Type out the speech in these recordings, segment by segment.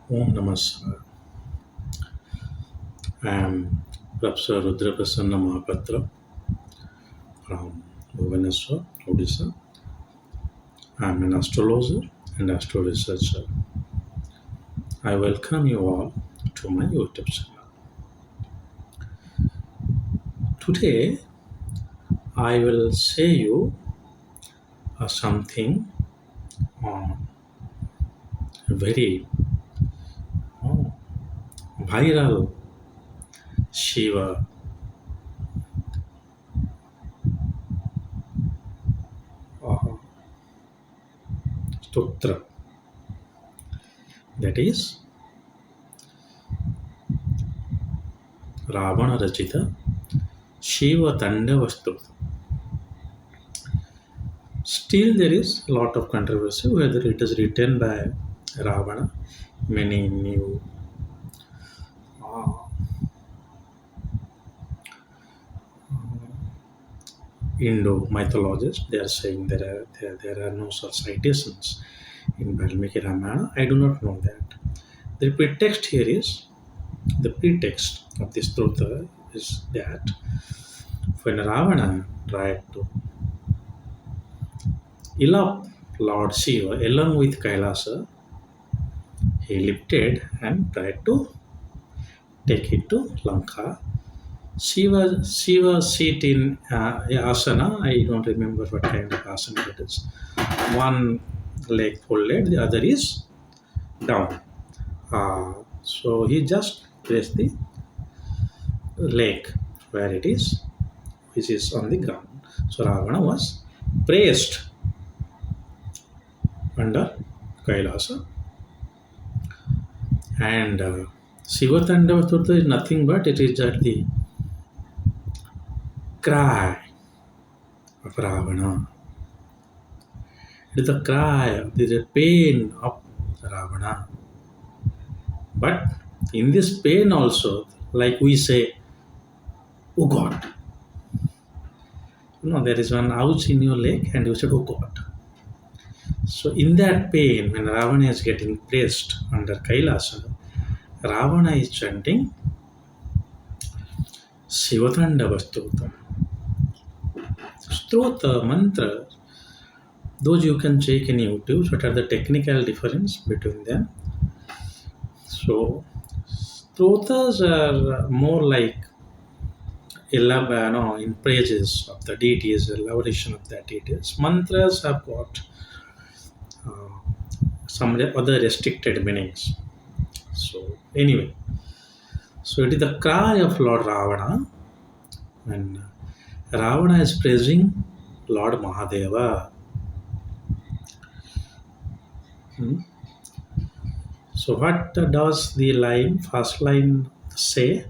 Om Namaskar. I am Professor Rudramohapatra from Bhubaneswar, Odisha. I am an astrologer and astro researcher. I welcome you all to my YouTube channel. Today, I will say you something on a very uh, viral Shiva uh, Stotram, that is Ravana recite Shiva Tandava Stotram. Still, there is a lot of controversy whether it is written by Ravana. Many new uh, Indo mythologists they are saying there are no such citations in Valmiki Ramayana. I do not know that. The pretext here is the pretext of this Trutha is that when Ravana tried to elope Lord Shiva along with Kailasa, he lifted and tried to take it to Lanka. Shiva seat in asana. I don't remember what kind of asana it is. One leg folded, the other is down. So he just placed the leg where it is, which is on the ground. So Ravana was praised under Kailasa, and Shiva Tandava is nothing but it is at the cry of Ravana. It is a cry, it is a pain of Ravana. But in this pain also, like we say, oh God. There is one ouch in your leg and you said, oh God. So in that pain, when Ravana is getting placed under Kailasa, Ravana is chanting Shivatandava Stotram. Stotram mantra, those you can check in YouTube, what are the technical difference between them. So, stotas are more like in praises of the deities, elaboration of the deities. Mantras have got some other restricted meanings. So, anyway, so it is the cry of Lord Ravana when Ravana is praising Lord Mahadeva. So what does the first line say?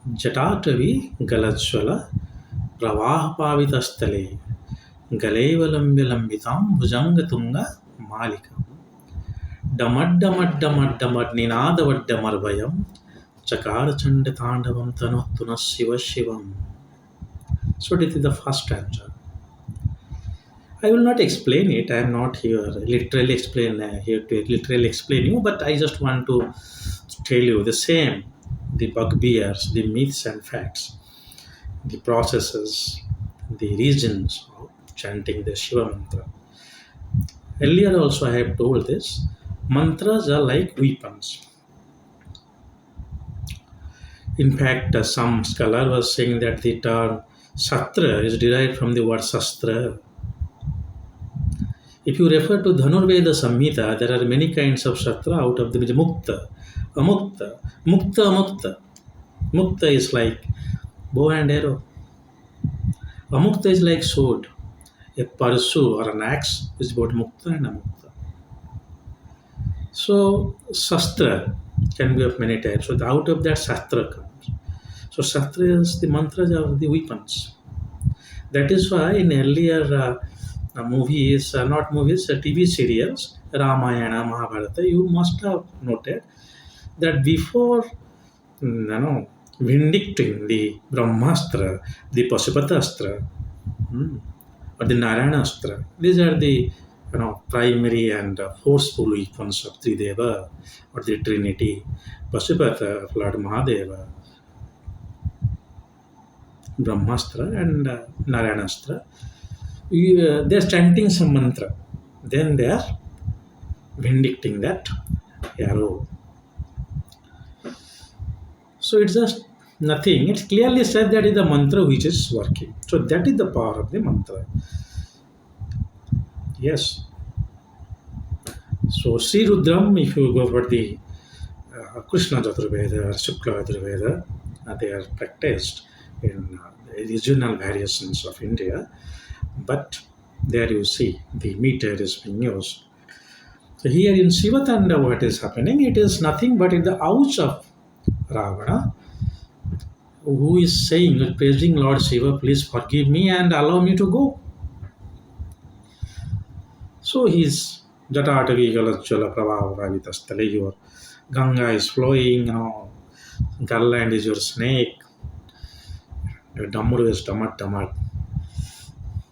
Jatatavi galajwala pravahapavitastale galaivalambilambitam bhujangatunga malikam damaddamaddamaddamad ninadavaddamarvayam chakara chanda tandavam tanottuna shiva shivam. So this is the first stanza. I will not explain it. I am not here literally explain you, but I just want to tell you the same, the bugbears, the myths and facts, the processes, the reasons of chanting the Shiva mantra. Earlier also I have told this. Mantras are like weapons. In fact, some scholar was saying that the term Shastra is derived from the word Shastra. If you refer to Dhanurveda Samhita, there are many kinds of Shastra out of them is Mukta, Amukta, Mukta, Amukta. Mukta is like bow and arrow. Amukta is like sword. A parsu or an axe is about Mukta and Amukta. So Shastra can be of many types. So out of that Shastra comes. So Shastra is the mantras of the weapons. That is why in earlier movies, not movies, TV serials, Ramayana, Mahabharata, you must have noted that before vindicting the Brahmastra, the Pasupatastra, or the Narayanastra, these are the primary and forceful weapons of Trideva or the Trinity, Pasupata, Lord Mahadeva, Brahmastra, and Narayanastra. They're chanting some mantra. Then they are vindicting that arrow. So it's just nothing. It clearly said that is the mantra which is working. So that is the power of the mantra. Yes. So Sri Rudram, if you go for the Krishna Jaturveda or Shukla Jaturveda, they are practiced in regional variations of India. But there you see the meter is being used. So here in Shivatanda, what is happening? It is nothing but in the ouch of Ravana, who is saying, praising Lord Shiva, please forgive me and allow me to go. So he's Jatatavi Galajala Prabha Ravitastale, your Ganga is flowing, Garland is your snake, your Damuru is Tamat Tamat.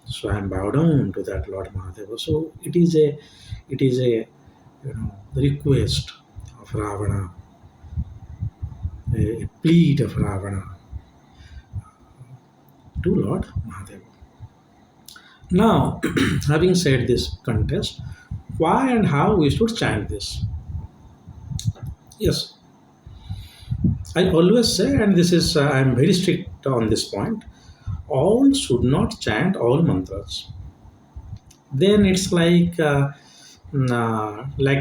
So I am bowed down to that Lord Mahadeva. So it is a request of Ravana, a plead of Ravana to Lord Mahadeva. Now, having said this contest, why and how we should chant this? Yes, I always say, and this is I am very strict on this point. All should not chant all mantras. Then it's like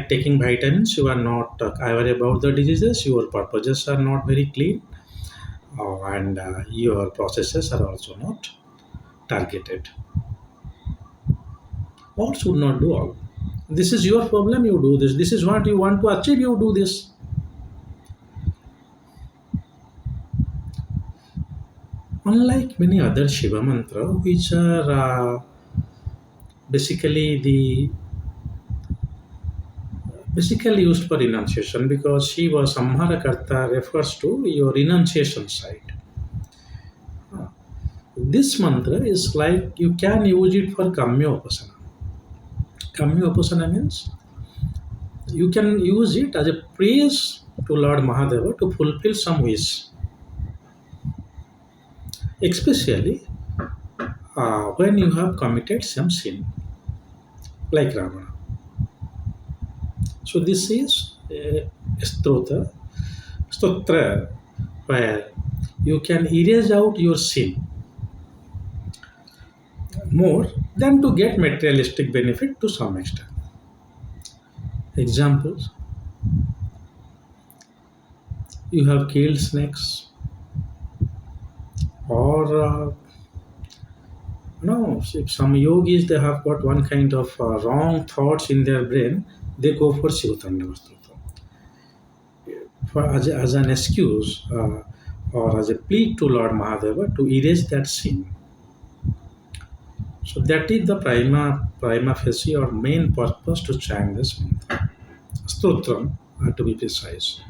taking vitamins. You are not aware about the diseases. Your purposes are not very clean, and your processes are also not targeted. All should not do all. This is your problem. You do this. This is what you want to achieve. You do this. Unlike many other Shiva mantra, which are basically the basically used for renunciation, because Shiva Samhara Karta refers to your renunciation side. This mantra is like you can use it for Kamya Upasana. Kamya Upasana means you can use it as a praise to Lord Mahadeva to fulfill some wish, especially when you have committed some sin, like Ravana. So this is a stotra, where you can erase out your sin more than to get materialistic benefit to some extent. Examples: you have killed snakes, or no, if some yogis they have got one kind of wrong thoughts in their brain, they go for Shivatandava for as an excuse or as a plea to Lord Mahadeva to erase that sin. So that is the prima facie or main purpose to chant this mantra. Stotram, to be precise.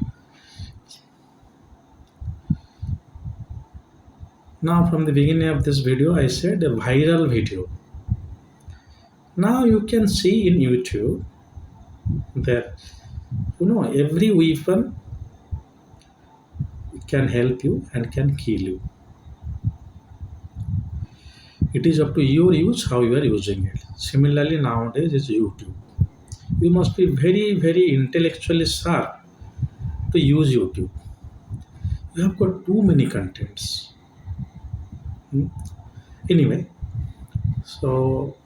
Now, from the beginning of this video, I said a viral video. Now you can see in YouTube that every weapon can help you and can kill you. It is up to your use how you are using it. Similarly, nowadays is YouTube. You must be very, very intellectually sharp to use YouTube. You have got too many contents. Anyway, so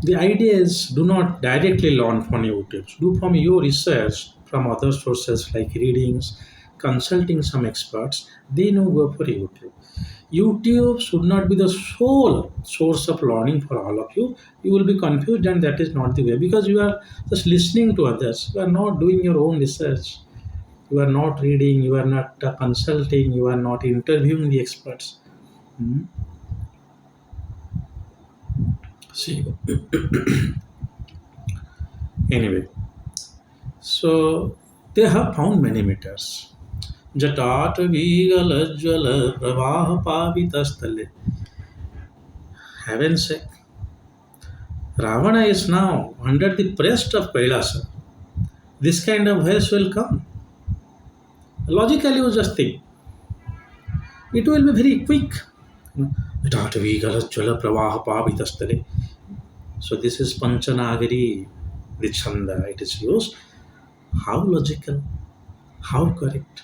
the idea is do not directly learn from YouTube. Do from your research from other sources like readings, consulting some experts. They know go for YouTube. YouTube should not be the sole source of learning for all of you. You will be confused, and that is not the way, because you are just listening to others. You are not doing your own research. You are not reading. You are not consulting. You are not interviewing the experts. Hmm. See. Anyway, so they have found many meters. Jatat Vigalajwala Pravaha Pavitastale. Heaven said, Ravana is now under the breast of Kailasa. This kind of voice will come. Logically, you just think it will be very quick. Jala pravaha pavitastale. So this is Panchanagari, the Chanda. It is used. How logical? How correct?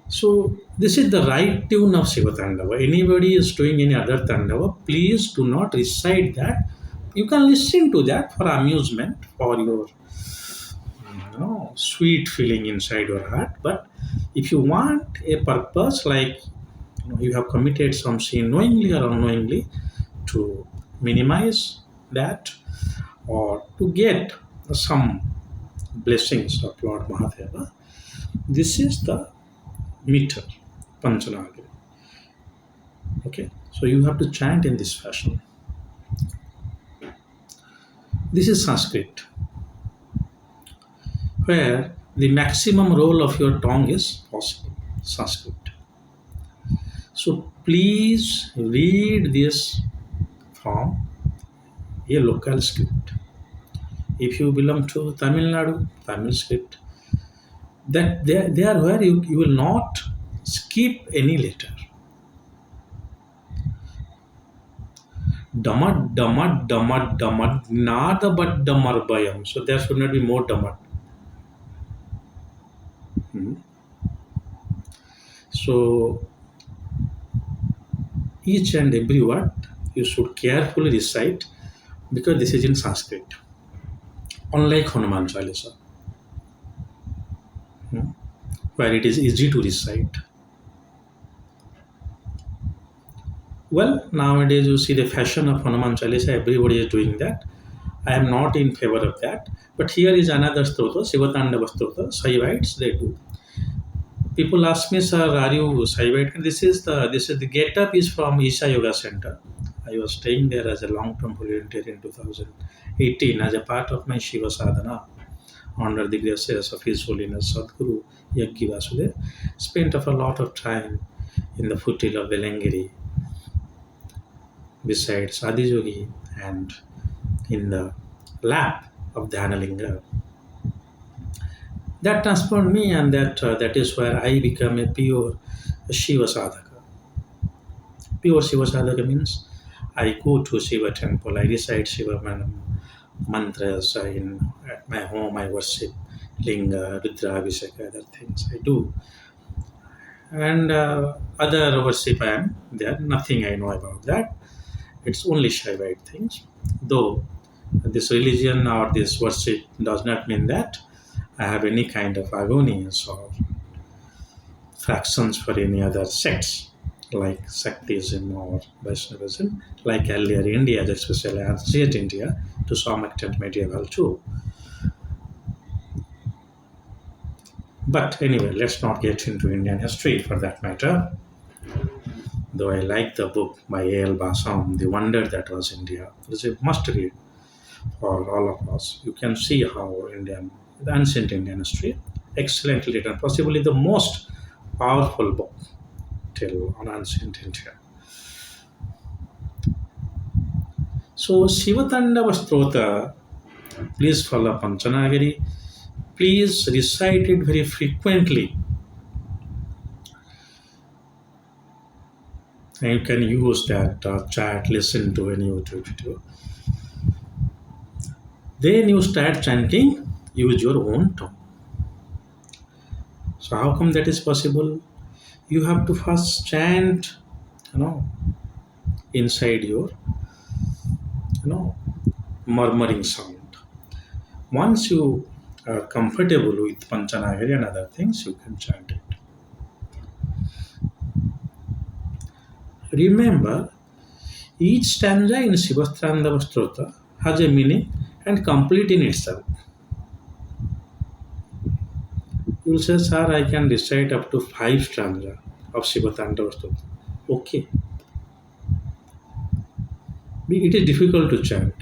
So this is the right tune of Shiva Tandava. Anybody is doing any other Tandava, please do not recite that. You can listen to that for amusement, for your sweet feeling inside your heart. But if you want a purpose, like you have committed some sin knowingly or unknowingly, to minimize that or to get some blessings of Lord Mahadeva, this is the meter, Panchanagari. Okay, so you have to chant in this fashion. This is Sanskrit, where the maximum role of your tongue is possible. Sanskrit. So please read this from a local script. If you belong to Tamil Nadu, Tamil script, that they are where you will not skip any letter. Damat, damat, damat, damat, nada but damarbayam. So there should not be more damat. So each and every word you should carefully recite because this is in Sanskrit. Unlike Hanuman Chalisa, where it is easy to recite. Well, nowadays you see the fashion of Hanuman Chalisa, everybody is doing that. I am not in favor of that. But here is another stotra, Shivatandava stotra, Saivites they do. People ask me, sir, are you Saivite? This is the get up is from Isha Yoga Center. I was staying there as a long-term volunteer in 2018 as a part of my Shiva sadhana under the graces of His Holiness Sadguru Yaggi Vasudev. Spent of a lot of time in the foothills of Velangiri beside Sadijogi and in the lap of Dhanalinga. That transformed me, and that is where I become a pure Shiva sadhaka. Pure Shiva sadhaka means I go to Shiva temple, I recite Shiva mantras at my home, I worship Linga, Rudra, Abhisheka, other things I do. And other worship I am there, nothing I know about that. It's only Shaivite things. Though this religion or this worship does not mean that I have any kind of agonies or fractions for any other sects like Shaktism or Vaishnavism, like earlier India, especially ancient India, to some extent medieval too. But anyway, let's not get into Indian history for that matter. Though I like the book by A.L. Basam, The Wonder That Was India. It's a must read for all of us. You can see how the ancient Indian history, excellently written, possibly the most powerful book till on ancient India. So Shivatandava Stottra, please follow Panchanagari. Please recite it very frequently. And you can use that chat, listen to any YouTube video. Then you start chanting, use your own tongue. So how come that is possible? You have to first chant, inside your, murmuring sound. Once you are comfortable with Panchanagari and other things, you can chant it. Remember, each stanza in Shivastrandava Stotra has a meaning and complete in itself. You will say, sir, I can recite up to 5 stanza of Shivatandava Stotra. Okay. It is difficult to chant.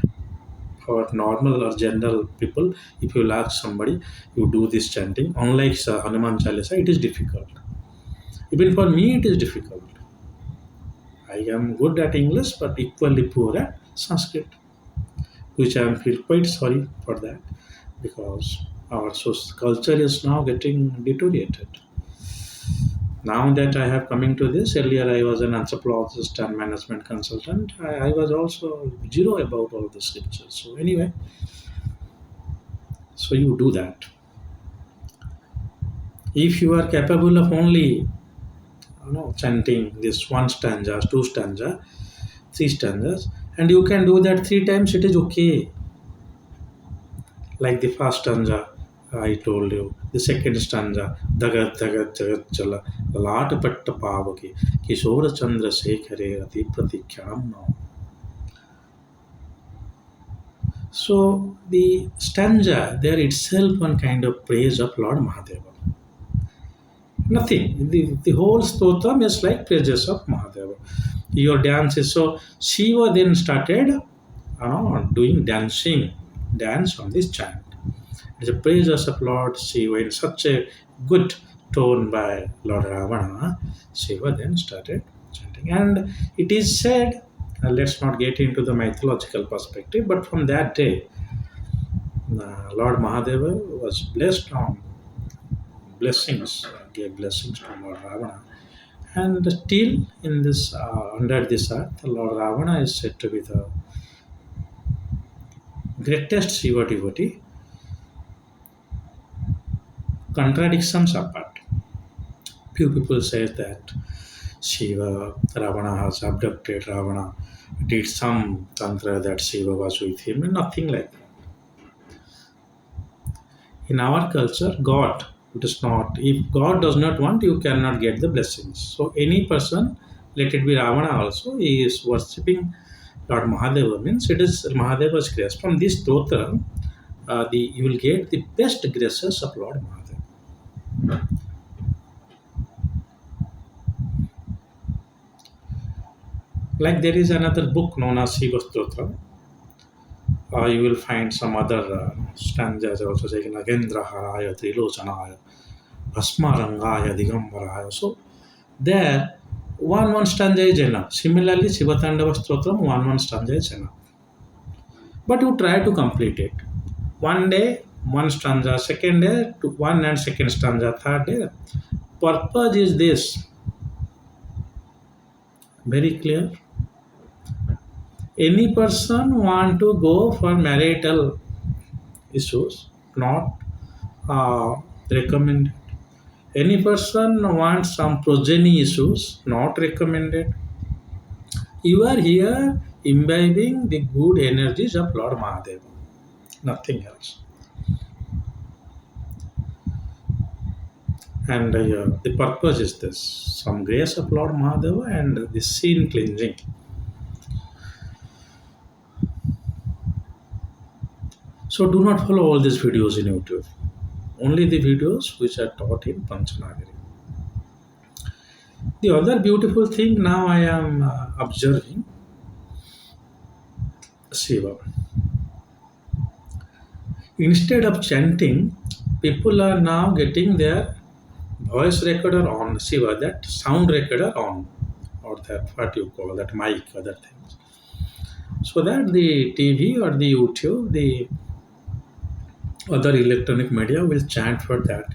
For normal or general people, if you ask somebody, you do this chanting. Unlike Hanuman Chalisa, it is difficult. Even for me, it is difficult. I am good at English but equally poor at Sanskrit, which I feel quite sorry for that because our culture is now getting deteriorated. Now that I have coming to this, earlier I was an anthropologist and management consultant. I was also zero about all the scriptures. So anyway, so you do that. If you are capable of only chanting this one stanza, two stanza, three stanzas, and you can do that three times, it is okay. Like the first stanza, I told you. The second stanza, Dagat Dagat Jagat Jala, Lat Patta Pavaki, Kishora Chandra Sekhare, Ati Pratikyanam now. So the stanza there itself one kind of praise of Lord Mahadeva. Nothing. The whole stotram is like praises of Mahadeva. Your dance is so Shiva then started doing dance on this chant. It's a praises of Lord Shiva in such a good tone by Lord Ravana. Shiva then started chanting. And it is said, let's not get into the mythological perspective, but from that day, Lord Mahadeva was blessed on blessings, gave blessings to Lord Ravana. And still in this, under this earth, Lord Ravana is said to be the greatest Shiva devotee. Contradictions apart. Few people say that Shiva, Ravana has abducted Ravana, did some tantra that Shiva was with him, and nothing like that. In our culture, God, it is not. If God does not want, you cannot get the blessings. So any person, let it be Ravana also, he is worshipping Lord Mahadeva. Means it is Mahadeva's grace. From this stotra, you will get the best graces of Lord Mahadeva. Like there is another book known as Shiva Stotram. You will find some other stanzas also like Nagendra Haraya, Trilochanaya, Bhasmarangaya, Digambaraya. So there, one stanza is enough. Similarly, Shiva Tandava Stotram, one stanza is enough. But you try to complete it. One day, one stanza, second day, one and second stanza, third day. Purpose is this. Very clear. Any person want to go for marital issues, not recommended. Any person wants some progeny issues, not recommended. You are here imbibing the good energies of Lord Mahadeva, nothing else. And the purpose is this some grace of Lord Mahadeva and the sin cleansing. So do not follow all these videos in YouTube. Only the videos which are taught in Panchanagari. The other beautiful thing now I am observing Shiva. Instead of chanting, people are now getting their voice recorder on Shiva, that sound recorder on, or that what you call that mic, other things. So that the TV or the YouTube, the other electronic media will chant for that.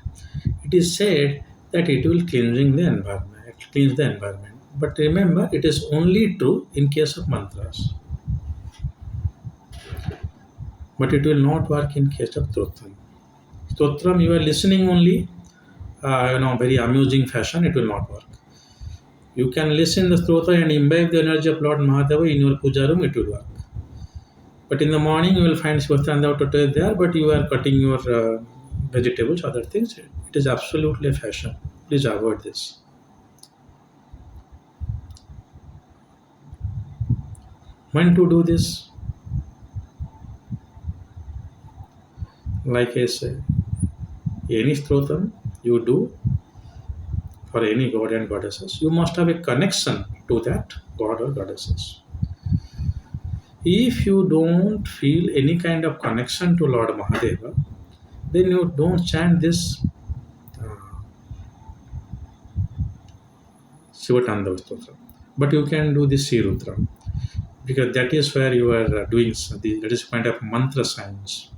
It is said that it will cleansing the environment, it cleans the environment. But remember, it is only true in case of mantras. But it will not work in case of Stotram. Stotram, you are listening only, very amusing fashion, it will not work. You can listen the Stotra and imbibe the energy of Lord Mahadeva in your puja room, it will work. But in the morning, you will find Shivatandava Toto there, but you are cutting your vegetables, other things. It is absolutely a fashion. Please avoid this. When to do this? Like I say, any stotam you do for any god and goddesses, you must have a connection to that god or goddesses. If you don't feel any kind of connection to Lord Mahadeva, then you don't chant this Shivatandava Stotra. But you can do the Sri Rudram because that is where you are doing that is kind of mantra science.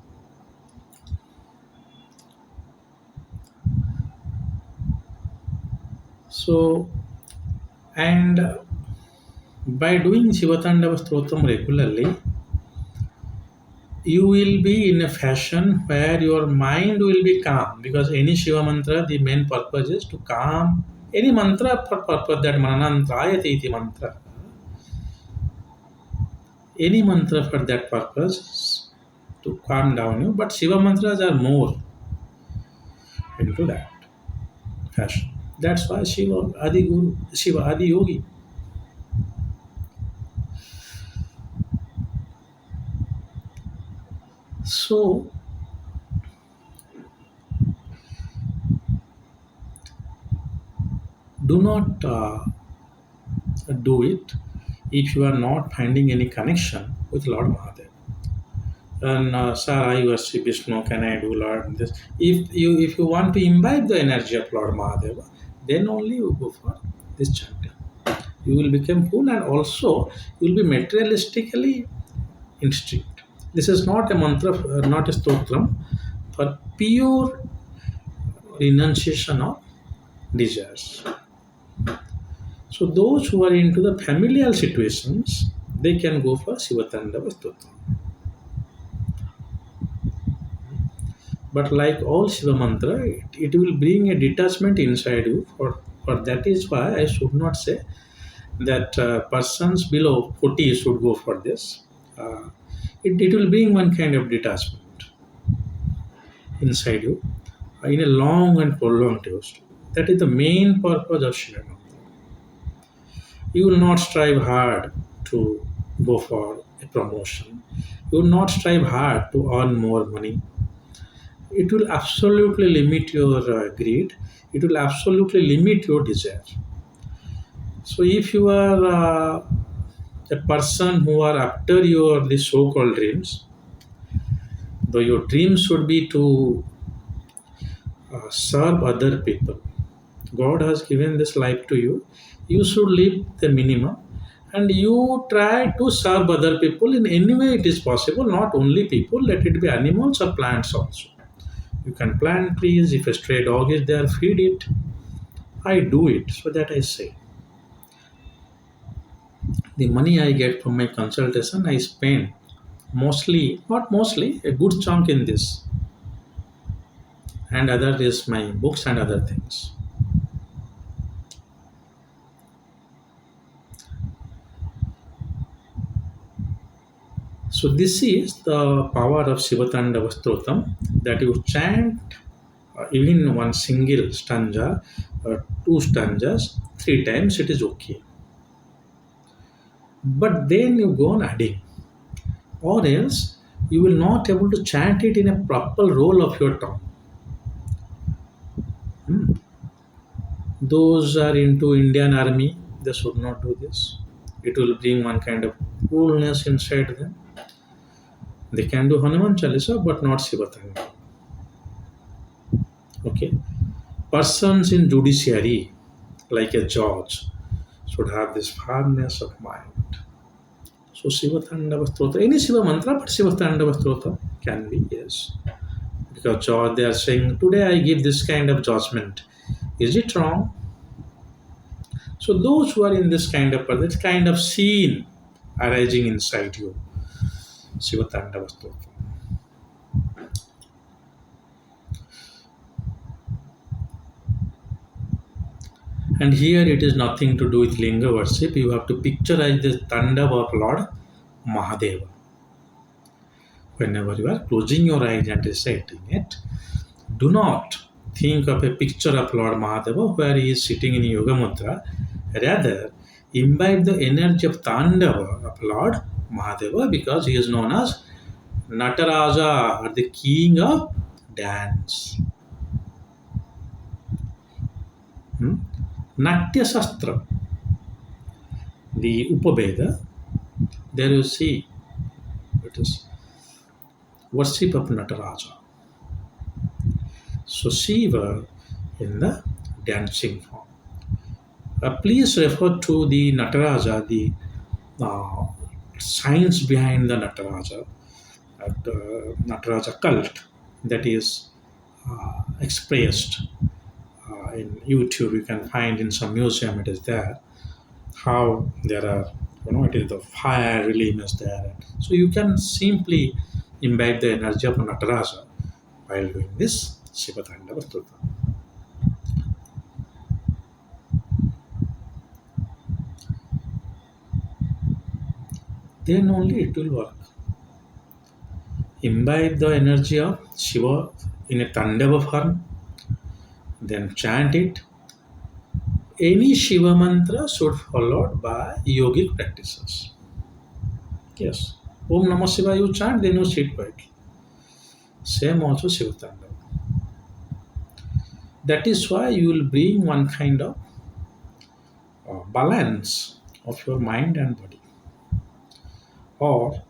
So, and by doing Shivatandava Stotram regularly, you will be in a fashion where your mind will be calm because any Shiva mantra, the main purpose is to calm any mantra for purpose that mananantrayate iti mantra. Any mantra for that purpose to calm down you, but Shiva mantras are more into that fashion. That's why Shiva Adi Guru, Shiva Adi Yogi. So do not do it if you are not finding any connection with Lord Mahadev. And sir, I worship Vishnu. Can I do Lord this? If you want to imbibe the energy of Lord Mahadeva, then only you go for this chanting. You will become full, and also you will be materialistically instinct. This is not a mantra, not a stotram, for pure renunciation of desires. So those who are into the familial situations, they can go for Shivatandava Stotram. But like all Shiva mantra, it will bring a detachment inside you. For that is why I should not say that persons below 40 should go for this. It will bring one kind of detachment inside you in a long and prolonged use. That is the main purpose of Shiva mantra. You will not strive hard to go for a promotion. You will not strive hard to earn more money. It will absolutely limit your greed. It will absolutely limit your desire. So if you are a person who are after your the so-called dreams, though your dreams should be to serve other people, God has given this life to you. You should live the minimum, and you try to serve other people in any way it is possible. Not only people, let it be animals or plants also. You can plant trees. If a stray dog is there, feed it. I do it so that I say the money I get from my consultation, I spend mostly, not mostly, a good chunk in this, and other is my books and other things. So this is the power of Shivatandava Stotam, that you chant even one single stanza, two stanzas, three times, it is okay. But then you go on adding, or else you will not able to chant it in a proper roll of your tongue. Hmm. Those are into Indian army, they should not do this. It will bring one kind of coolness inside them. They can do Hanuman Chalisa, but not Shivatanga. Okay. Persons in judiciary, like a judge, should have this firmness of mind. So Shivatandava Stotra, any Shiva mantra, but Shivatandava Stotra can be, yes. Because judge, they are saying, today I give this kind of judgment. Is it wrong? So those who are in this kind of scene arising inside you, Shivatandava Stotra. And here it is nothing to do with Linga worship. You have to picturize the Tandava of Lord Mahadeva. Whenever you are closing your eyes and reciting it, do not think of a picture of Lord Mahadeva where he is sitting in Yoga Mudra. Rather, imbibe the energy of Tandava of Lord Mahadeva, because he is known as Nataraja, or the king of dance. Hmm? Natya Shastra, the Upaveda, there you see it is worship of Nataraja. So Shiva in the dancing form. Please refer to the Nataraja, the uh, science behind the Nataraja, Nataraja cult that is expressed in YouTube. You can find in some museum it is there. How there are, it is the fire really is there. So you can simply imbibe the energy of Nataraja while doing this Shiva Tandava Stotram. Then only it will work. Imbibe the energy of Shiva in a Tandava form, then chant it. Any Shiva mantra should followed by yogic practices. Yes. Om Namah Shiva you chant, then you sit quietly. Same also Shiva Tandava. That is why you will bring one kind of balance of your mind and body. Or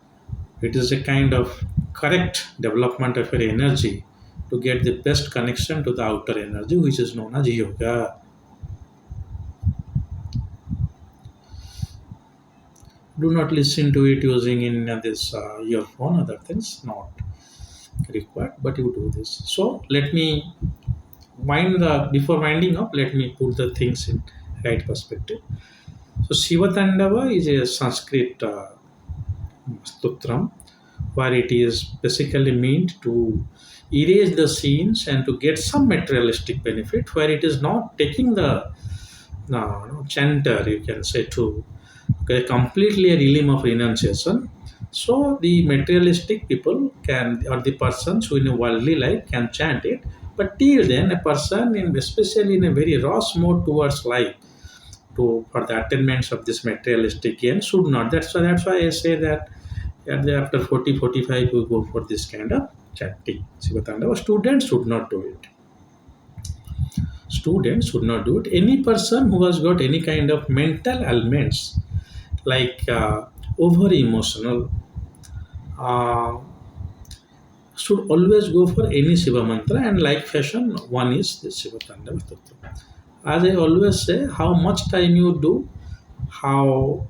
it is a kind of correct development of your energy to get the best connection to the outer energy, which is known as yoga. Do not listen to it using in this earphone, other things not required, but you do this. So let me before winding up, let me put the things in right perspective. So Shiva Tandava is a Sanskrit Stotram where it is basically meant to erase the scenes and to get some materialistic benefit, where it is not taking the chanter, you can say, to completely a realm of renunciation. So the materialistic people can, or the persons who in a worldly life can chant it, but till then a person in, especially in a very rash mode towards life, to for the attainments of this materialistic gain should not. That's why I say that after 40, 45 we go for this kind of chanting. Sivatandava students should not do it. Students should not do it. Any person who has got any kind of mental ailments like over emotional uh, should always go for any Shiva mantra, and like fashion one is the Shiva Tandava Tattva. As I always say, how much time you do, how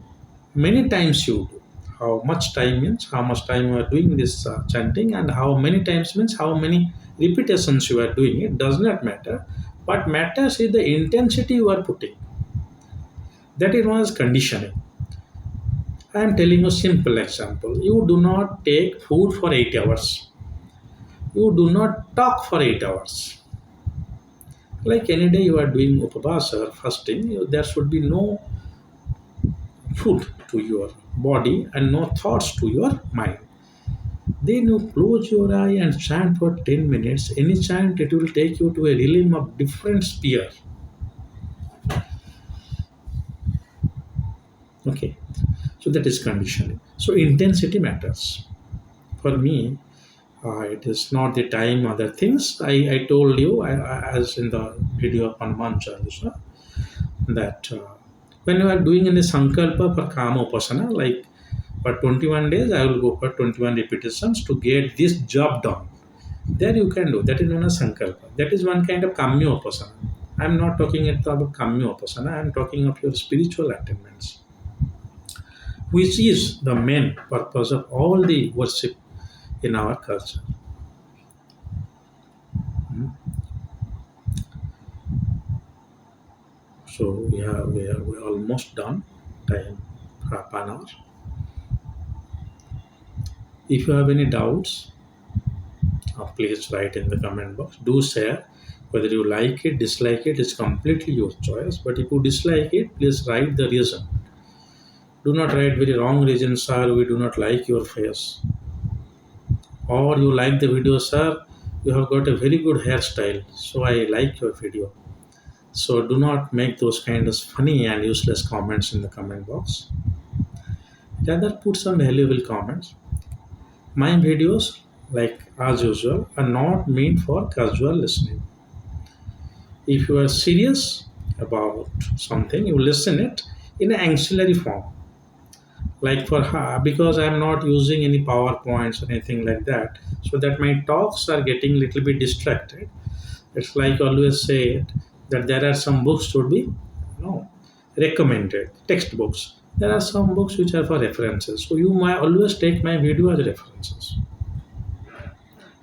many times you do, how much time means how much time you are doing this chanting, and how many times means how many repetitions you are doing. It does not matter. What matters is the intensity you are putting. That is known as conditioning. I am telling you a simple example. You do not take food for 8 hours. You do not talk for 8 hours. Like any day you are doing upavasa or fasting, there should be no food to your body and no thoughts to your mind. Then you close your eye and chant for 10 minutes. Any chant, it will take you to a realm of different sphere. Okay. So that is conditioning. So intensity matters. For me, it is not the time, other things. I told you, as in the video of Hanuman Chalisa, that when you are doing any sankalpa for kama upasana, like for 21 days, I will go for 21 repetitions to get this job done. There you can do. That is known as sankalpa. That is one kind of kamya upasana. I am not talking about kamya upasana. I am talking of your spiritual attainments, which is the main purpose of all the worship in our culture. Mm. So we're almost done. Time half an hour. If you have any doubts, please write in the comment box. Do share. Whether you like it, dislike it, it's completely your choice. But if you dislike it, please write the reason. Do not write very wrong reasons, sir. We do not like your face. Or you like the video, sir. You have got a very good hairstyle, so I like your video. So do not make those kind of funny and useless comments in the comment box. Rather put some valuable comments. My videos, like as usual, are not meant for casual listening. If you are serious about something, you listen it in an ancillary form. Like for her, because I am not using any PowerPoints or anything like that, so that my talks are getting little bit distracted. It's like always say that there are some books should be, no. recommended textbooks. There are some books which are for references. So you might always take my video as references.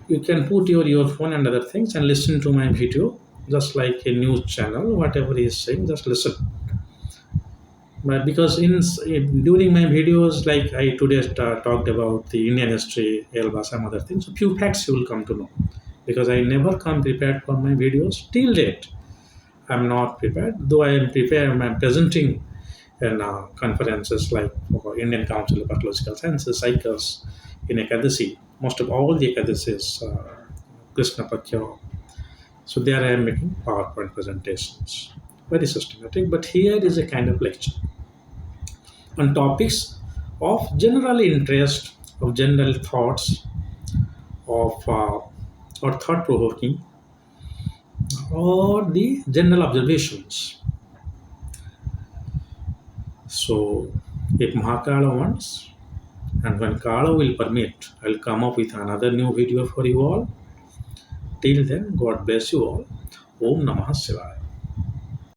You can put your earphone and other things and listen to my video just like a news channel. Whatever he is saying, just listen. But because during my videos, like I today talked about the Indian history, Elba, some other things, so few facts you will come to know. Because I never come prepared for my videos till date. I'm not prepared, though I am prepared. I'm presenting in conferences like for Indian Council of Pathological Sciences, cycles in Ekadasi. Most of all the Ekadasis, Krishna Pakya. So there I am making PowerPoint presentations. Very systematic, but here is a kind of lecture on topics of general interest, of general thoughts, of or thought provoking, or the general observations. So, if Mahakala wants, and when Kala will permit, I'll come up with another new video for you all. Till then, God bless you all. Om Namah Shivaya.